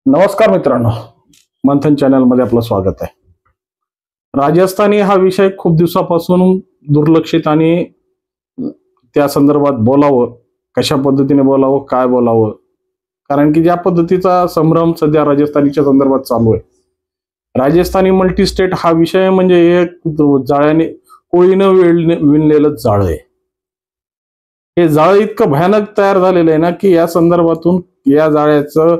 नमस्कार मित्रांनो, मंथन चॅनल मध्ये आपलं स्वागत आहे. राजस्थानी हा विषय खूप दिवसापासून दुर्लक्षित आणि त्या संदर्भात बोलावं, कशा पद्धतीने बोलावं, काय बोलावं, कारण की ज्या पद्धतीचा संभ्रम सध्या राजस्थानीच्या संदर्भात चालू आहे. राजस्थानी मल्टी स्टेट हा विषय म्हणजे एक जाळ्याने कोळीनं विणलेलं जाळं आहे. हे जाळं इतकं भयानक तयार झालेलं आहे ना की या संदर्भातून या जाळ्याचं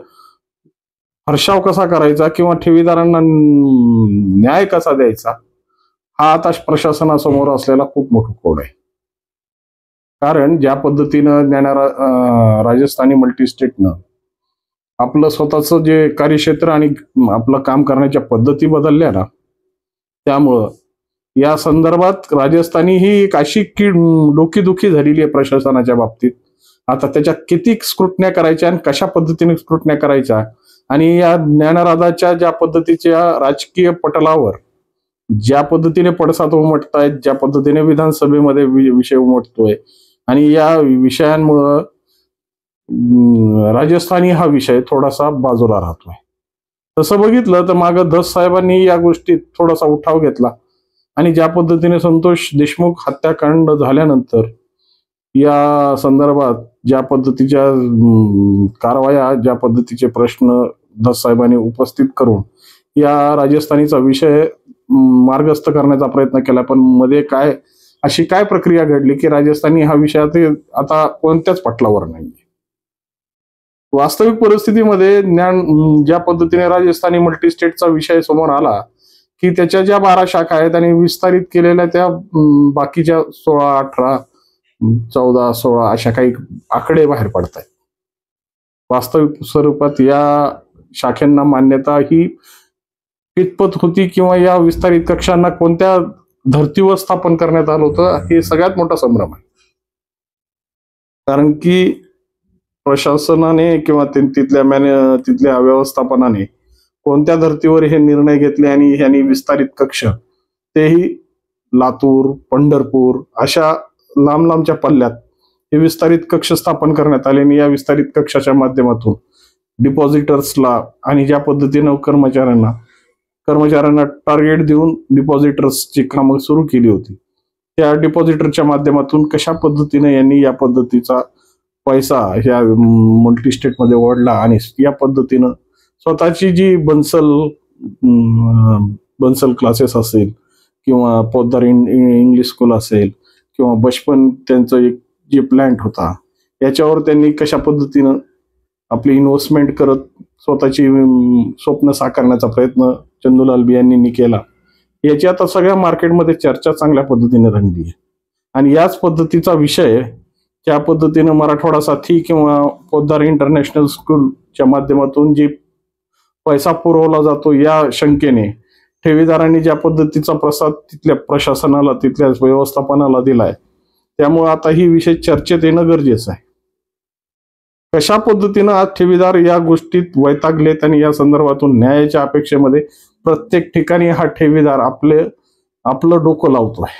हर्षाव कसा करायचा किंवा ठेवीदारांना न्याय कसा द्यायचा हा आता प्रशासनासमोर असलेला खूप मोठं कोड आहे. कारण ज्या पद्धतीनं राजस्थानी मल्टीस्टेटनं आपलं स्वतःचं जे कार्यक्षेत्र आणि आपलं काम करण्याच्या पद्धती बदलल्या ना, त्यामुळं या संदर्भात राजस्थानी ही एक अशी डोकीदुखी झालेली आहे प्रशासनाच्या बाबतीत. आता त्याच्या किती स्क्रुटन्या करायच्या आणि कशा पद्धतीने स्क्रुटन्या करायच्या आणि या ज्ञानराजाच्या ज्या पद्धतीच्या राजकीय पटलावर ज्या पद्धतीने पडसाद उमटतायत, ज्या पद्धतीने विधानसभेमध्ये विषय उमटतोय आणि या विषयांमुळं राजस्थानी हा विषय थोडासा बाजूला राहतोय. तसं बघितलं तर मागं धस साहेबांनी या गोष्टीत थोडासा उठाव घेतला आणि ज्या पद्धतीने संतोष देशमुख हत्याकांड झाल्यानंतर या संदर्भात ज्या पद्धतीच्या कारवाया, ज्या पद्धतीचे प्रश्न धस साहेबांनी उपस्थित करून या राजस्थानीचा विषय मार्गस्थ करण्याचा प्रयत्न केला. पण मध्ये अशी काय प्रक्रिया घडली की राजस्थानी हा विषय आता कोणत्याच पटलावर नाही. वास्तविक परिस्थितीमध्ये ज्या पद्धतीने राजस्थानी मल्टीस्टेटचा विषय समोर आला की त्याच्या ज्या 12 शाखा आहेत आणि विस्तारित केलेल्या त्या बाकीच्या 16, 18, 14, 16 अशा काही आकडे बाहेर पडत आहेत. वास्तविक स्वरूपात या शाखांना मान्यता ही कितपत होती किंवा या विस्तारित कक्षांना कोणत्या धर्तीवर स्थापन करण्यात आलं होतं हे सगळ्यात मोठा संभ्रम आहे. कारण की प्रशासनाने किंवा तिथल्या व्यवस्थापनाने कोणत्या धर्तीवर हे निर्णय घेतले आणि ह्यांनी विस्तारित कक्ष तेही लातूर, पंढरपूर अशा लांब लांबच्या पल्ल्यात हे विस्तारित कक्ष स्थापन करण्यात आले आणि या विस्तारित कक्षाच्या माध्यमातून डिपॉझिटर्सला आणि ज्या पद्धतीनं कर्मचाऱ्यांना टार्गेट देऊन डिपॉझिटर्सची कामं सुरू केली होती, त्या डिपॉझिटरच्या माध्यमातून कशा पद्धतीने यांनी या पद्धतीचा पैसा ह्या मल्टीस्टेटमध्ये ओढला आणि या पद्धतीनं स्वतःची जी बन्सल क्लासेस असेल किंवा पोद्दार इंग्लिश स्कूल असेल किंवा बचपन त्यांचं एक जे प्लॅन्ट होता याच्यावर त्यांनी कशा पद्धतीनं आपली इन्व्हेस्टमेंट करत स्वतःची स्वप्न साकारण्याचा प्रयत्न चंदूलाल बियांनी केला याची आता सगळ्या मार्केटमध्ये चर्चा चांगल्या पद्धतीने रंगली आहे. आणि याच पद्धतीचा विषय त्या पद्धतीनं मराठवाडा साथी किंवा पोद्दार इंटरनॅशनल स्कूलच्या माध्यमातून जी पैसा पुरवला जातो या शंकेने ठेवीदारांनी ज्या पद्धतीचा प्रसाद तिथल्या प्रशासनाला, तिथल्या व्यवस्थापनाला दिलाय, त्यामुळे आता ही विषय चर्चेत येणं गरजेचं आहे. कशा पद्धतीनं आज ठेवीदार या गोष्टीत वैतागलेत आणि या संदर्भातून न्यायाच्या अपेक्षेमध्ये प्रत्येक ठिकाणी हा ठेवीदार आपलं डोकं लावतोय.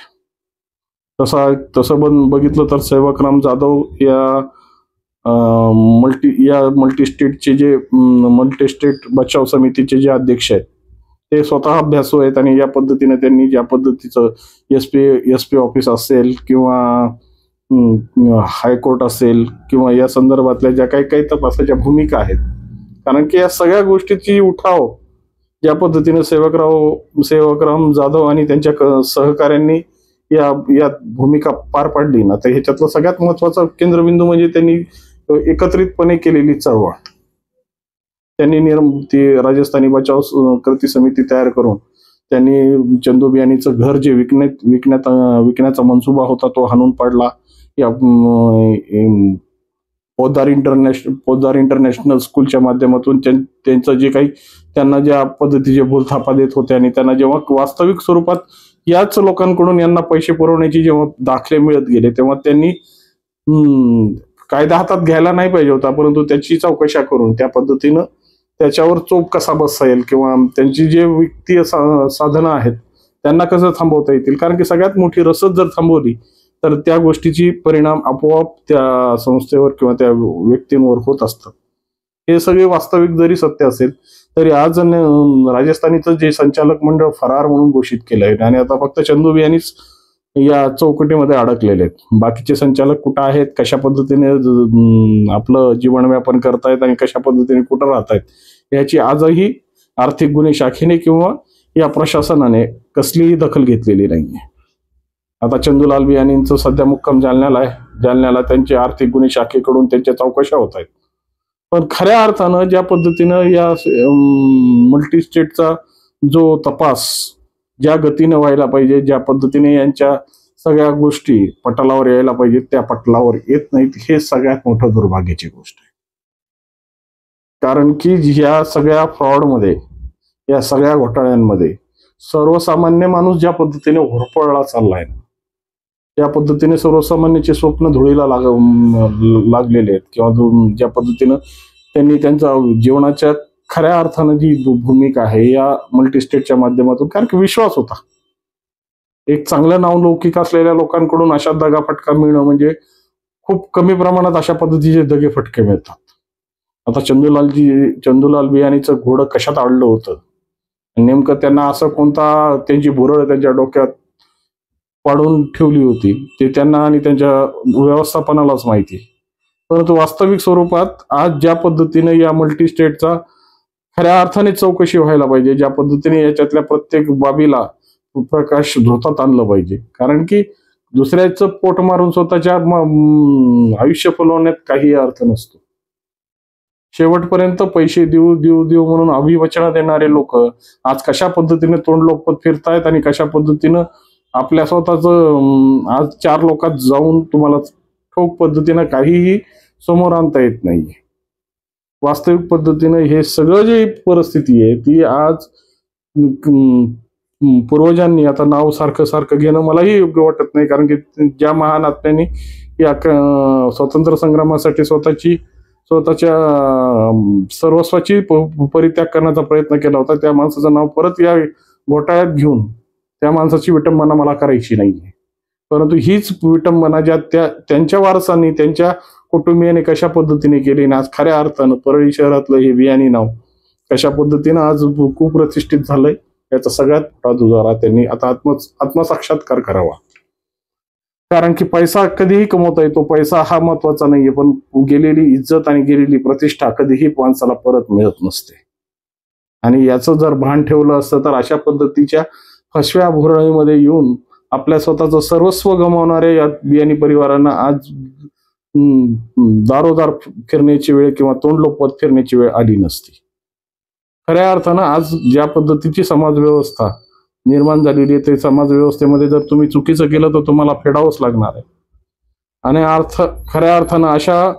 तसं बघितलं तर सेवकराम जाधव या मल्टीस्टेटचे जे मल्टीस्टेट बचाव समितीचे जे अध्यक्ष आहेत ते स्वतः अभ्यासू आहेत आणि या पद्धतीने त्यांनी ज्या पद्धतीचं एसपी ऑफिस असेल किंवा हायकोर्ट असेल किंवा या संदर्भातल्या ज्या काही तपासाच्या भूमिका आहेत, कारण की या सगळ्या गोष्टीची उठाव ज्या पद्धतीने सेवकराम जाधव आणि त्यांच्या सहकाऱ्यांनी या भूमिका पार पाडली ना, तर ह्याच्यातलं सगळ्यात महत्वाचा केंद्रबिंदू म्हणजे त्यांनी एकत्रितपणे केलेली चळवळ. त्यांनी ती राजस्थानी बचाव कृती समिती तयार करून त्यांनी चंदू बियानीचं घर जे विकण्याचा मनसुबा होता तो हाणून पाडला. या पोद्दार इंटरनॅशनल स्कूलच्या माध्यमातून त्यांचं जे काही त्यांना ज्या पद्धतीचे बोलथापा देत होते आणि त्यांना जेव्हा वास्तविक स्वरूपात याच लोकांकडून यांना पैसे पुरवण्याची जेव्हा दाखले मिळत गेले तेव्हा त्यांनी कायदा हातात घ्यायला नाही पाहिजे होता, परंतु त्याची चौकशा करून त्या पद्धतीनं त्याच्यावर चोप कसा बसता येईल किंवा त्यांची जे वित्तीय साधनं आहेत त्यांना कसं थांबवता येतील. कारण की सगळ्यात मोठी रसद जर थांबवली तर त्या गोष्टीची परिणाम आपोआप त्या संस्थेवर किंवा त्या व्यक्तींवर होत असतात. हे सगळे वास्तविक जरी सत्य असेल तरी आज राजस्थानीचं जे संचालक मंडळ फरार म्हणून घोषित केलं आहे आणि आता फक्त चंदू बियानीच या चौकटीमध्ये अडकलेले आहेत. बाकीचे संचालक कुठं आहेत, कशा पद्धतीने आपलं जीवनव्यापन करतायत आणि कशा पद्धतीने कुठं राहतायत याची आजही आर्थिक गुन्हे शाखेने किंवा या प्रशासनाने कसलीही दखल घेतलेली नाहीये. आता चंदूलाल बियानींचं सध्या मुक्काम जालन्याला आहे. जालन्याला त्यांचे आर्थिक गुन्हे शाखेकडून त्यांच्या चौकशा होत आहेत. पण खऱ्या अर्थानं ज्या पद्धतीनं या मल्टी स्टेटचा जो तपास ज्या गतीने व्हायला पाहिजे, ज्या पद्धतीने यांच्या सगळ्या गोष्टी पटलावर यायला पाहिजे त्या पटलावर येत नाहीत, हे सगळ्यात मोठं दुर्भाग्याची गोष्ट आहे. कारण की या सगळ्या फ्रॉडमध्ये, या सगळ्या घोटाळ्यांमध्ये सर्वसामान्य माणूस ज्या पद्धतीने होरपळला चाललाय, त्या पद्धतीने सर्वसामान्याचे स्वप्न धुळीला लागलेले आहेत किंवा ज्या पद्धतीनं त्यांनी त्यांच्या जीवनाच्या खऱ्या अर्थानं जी भूमिका आहे या मल्टीस्टेटच्या माध्यमातून, कारण की विश्वास होता, एक चांगलं नावलौकिक असलेल्या लोकांकडून अशा दगाफटका मिळणं म्हणजे खूप कमी प्रमाणात अशा पद्धतीचे दगे फटके मिळतात. आता चंदूलाल बियानीचं घोडं कशात अडलं होतं, नेमकं त्यांना असं कोणता त्यांची भुरळ त्यांच्या डोक्यात पाडून ठेवली होती ते त्यांना आणि त्यांच्या व्यवस्थापनालाच माहिती. परंतु वास्तविक स्वरूपात आज ज्या पद्धतीने या मल्टी स्टेटचा खऱ्या अर्थाने चौकशी व्हायला पाहिजे, ज्या पद्धतीने याच्यातल्या प्रत्येक बाबीला प्रकाश धोतात आणलं पाहिजे, कारण की दुसऱ्याचं पोट मारून स्वतःच्या आयुष्य फुलवण्यात काही अर्थ नसतो. शेवटपर्यंत पैसे देऊ देऊ देऊ म्हणून अभिवचना देणारे लोक आज कशा पद्धतीने तोंड लोकपत फिरतायत आणि कशा पद्धतीनं आपल्या स्वतःचं आज 4 लोकात जाऊन तुम्हाला ठोक पद्धतीनं काहीही समोर आणता येत नाहीये. वास्तविक पद्धतीनं हे सगळं जे परिस्थिती आहे ती आज पूर्वजांनी, आता नाव सारखं सारखं घेणं मलाही योग्य वाटत नाही, कारण की ज्या महान आत्म्यांनी या स्वातंत्र्य संग्रामासाठी स्वतःच्या सर्वस्वाची परित्याग करण्याचा प्रयत्न केला होता, त्या माणसाचं नाव परत या घोटाळ्यात घेऊन त्या माणसाची विटंबना मला करायची नाहीये. परंतु हीच विटंबना ज्या त्यांच्या वारसांनी, त्यांच्या कुटुंबियांनी कशा पद्धतीने केली ना, आज खऱ्या अर्थानं परळी शहरातलं हे बियाणी नाव कशा पद्धतीनं आज खूप प्रतिष्ठित झालंय, याचा सगळ्यात मोठा दुजारा त्यांनी आता आत्मसाक्षात्कार करावा. कारण की पैसा कधीही कमवता येतो, पैसा हा महत्वाचा नाहीये, पण गेलेली इज्जत आणि गेलेली प्रतिष्ठा कधीही माणसाला परत मिळत नसते. आणि याचं जर भान ठेवलं असतं तर अशा पद्धतीच्या फसव्या भुरळीमध्ये येऊन आपल्या स्वतःचं सर्वस्व गमावणाऱ्या या बियाणी परिवारांना आज दारोदार फिरण्याची वेळ किंवा तोंड लोपवत फिरण्याची वेळ आली नसती. खऱ्या अर्थानं आज ज्या पद्धतीची समाज व्यवस्था निर्माण झालेली आहे, ते समाज व्यवस्थेमध्ये जर तुम्ही चुकीचं केलं तर तुम्हाला फेडावंच लागणार आहे. आणि खऱ्या अर्थानं अशा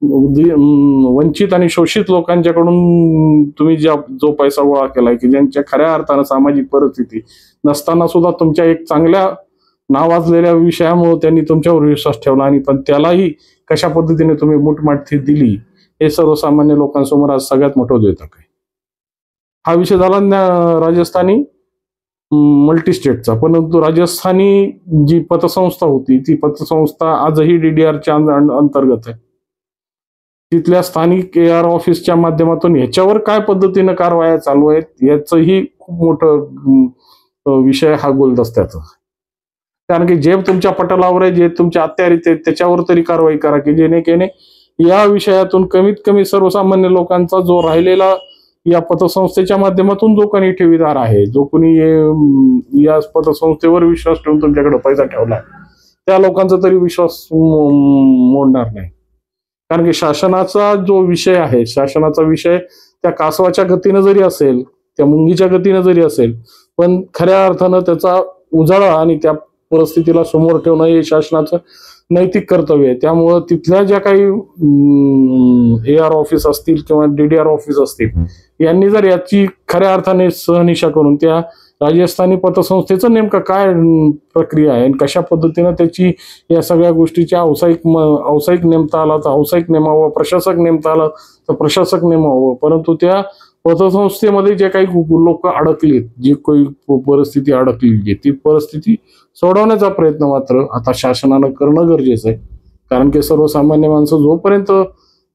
वंचित आणि शोषित लोकांच्याकडून तुम्ही जो पैसा गोळा केलाय, की ज्यांच्या खऱ्या अर्थानं सामाजिक परिस्थिती नसताना सुद्धा तुमच्या एक चांगल्या नावाजलेल्या विषयामुळे त्यांनी तुमच्यावर विश्वास ठेवला, आणि पण त्यालाही कशा पद्धतीने तुम्ही मुठमाठी दिली हे सर्वसामान्य लोकांसमोर आज सगळ्यात मोठं द्योतक आहे. हा विषय झाला राजस्थानी मल्टी स्टेटचा. परंतु राजस्थानी जी पतसंस्था होती ती पतसंस्था आजही DDRच्या अंतर्गत आहे. तिथल्या स्थानिक AR ऑफिसच्या माध्यमातून ह्याच्यावर काय पद्धतीनं कारवाया चालू आहेत याचंही खूप मोठं विषय हा गुलदस्त्याचा. कारण की जे तुमच्या पटलावर आहे, जे तुमच्या अत्यारीत आहे त्याच्यावर तरी कारवाई करा, की जेणेकेने या विषयातून कमीत कमी सर्वसामान्य लोकांचा जो राहिलेला या पतसंस्थेच्या माध्यमातून जो कोणी ठेवीदार आहे, जो कोणी या पतसंस्थेवर विश्वास ठेवून तुमच्याकडे पैसा ठेवला, त्या लोकांचा तरी विश्वास मोडणार नाही. कारण की शासनाचा जो विषय आहे, शासनाचा विषय त्या कासवाच्या गतीनं जरी असेल, त्या मुंगीच्या गतीनं जरी असेल, पण खऱ्या अर्थानं त्याचा उजाळा आणि त्या परिस्थितीला समोर ठेवणं हे शासनाचं नैतिक कर्तव्य आहे. त्यामुळं तिथल्या ज्या काही AR ऑफिस असतील किंवा DDR ऑफिस असतील, यांनी जर याची खऱ्या अर्थाने सहनिशा करून त्या राजस्थानी पतसंस्थेचं नेमकं काय प्रक्रिया आहे आणि कशा पद्धतीनं त्याची या सगळ्या गोष्टीची औसाईक नेमता आला तर औसाईक नेमावं, प्रशासक नेमता आला तर प्रशासक नेमावं. परंतु त्या पतसंस्थेमध्ये जे काही लोक अडकलीत, जी काही परिस्थिती अडकलेली ती परिस्थिती सोडवण्याचा प्रयत्न मात्र आता शासनानं करणं गरजेचं आहे. कारण की सर्वसामान्य माणसं जोपर्यंत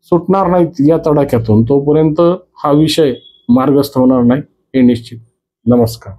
सुटणार नाहीत या तडाख्यातून तोपर्यंत हा विषय मार्गस्थ होणार नाही हे निश्चित. नमस्कार.